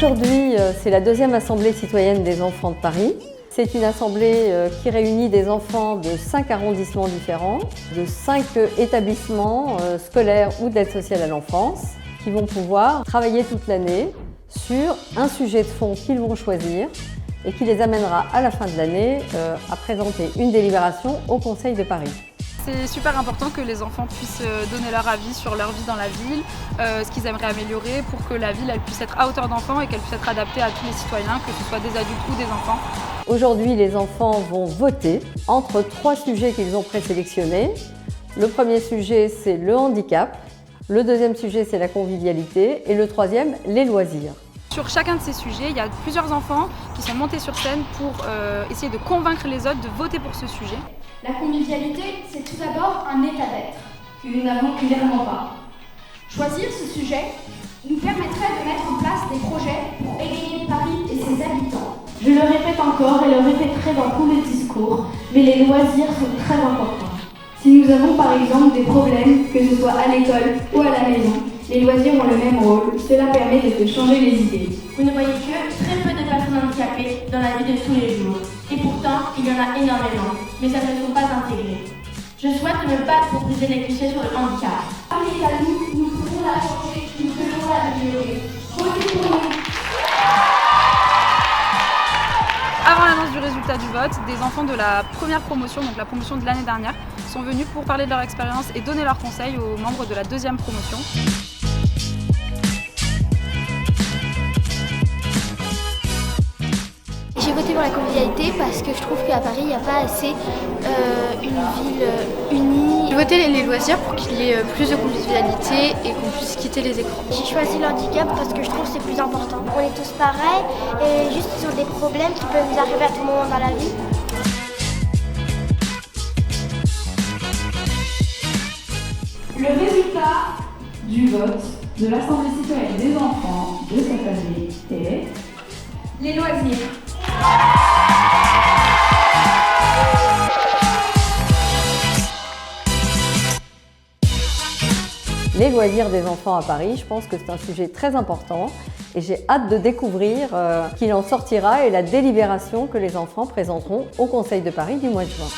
Aujourd'hui, c'est la deuxième assemblée citoyenne des enfants de Paris. C'est une assemblée qui réunit des enfants de 5 arrondissements différents, de 5 établissements scolaires ou d'aide sociale à l'enfance, qui vont pouvoir travailler toute l'année sur un sujet de fond qu'ils vont choisir et qui les amènera à la fin de l'année à présenter une délibération au Conseil de Paris. C'est super important que les enfants puissent donner leur avis sur leur vie dans la ville, ce qu'ils aimeraient améliorer pour que la ville elle puisse être à hauteur d'enfants et qu'elle puisse être adaptée à tous les citoyens, que ce soit des adultes ou des enfants. Aujourd'hui, les enfants vont voter entre 3 sujets qu'ils ont présélectionnés. Le premier sujet, c'est le handicap. Le deuxième sujet, c'est la convivialité. Et le troisième, les loisirs. Sur chacun de ces sujets, il y a plusieurs enfants qui sont montés sur scène pour essayer de convaincre les autres de voter pour ce sujet. La convivialité, c'est tout d'abord un état d'être que nous n'avons clairement pas. Choisir ce sujet nous permettrait de mettre en place des projets pour égayer Paris et ses habitants. Je le répète encore et le répéterai dans tous les discours, mais les loisirs sont très importants. Si nous avons par exemple des problèmes, que ce soit à l'école ou à la maison, les loisirs ont le même rôle, cela permet de changer les idées. Vous ne voyez que très peu de personnes handicapées dans la vie de tous les jours. Et pourtant, il y en a énormément, mais ça ne sont pas intégrés. Je souhaite me battre pour briser les clichés sur le handicap. Paris est à nous, nous pouvons la changer, nous devons l'améliorer. Votez pour nous. Avant l'annonce du résultat du vote, des enfants de la première promotion, donc la promotion de l'année dernière, sont venus pour parler de leur expérience et donner leurs conseils aux membres de la deuxième promotion. J'ai voté pour la convivialité parce que je trouve qu'à Paris, il n'y a pas assez une ville unie. J'ai voté les loisirs pour qu'il y ait plus de convivialité et qu'on puisse quitter les écrans. J'ai choisi l'handicap parce que je trouve que c'est plus important. On est tous pareils et juste sur des problèmes qui peuvent nous arriver à tout moment dans la vie. Le résultat du vote de l'Assemblée citoyenne des enfants de cette année est Les loisirs. Les loisirs des enfants à Paris, je pense que c'est un sujet très important et j'ai hâte de découvrir qu'il en sortira et la délibération que les enfants présenteront au Conseil de Paris du mois de juin.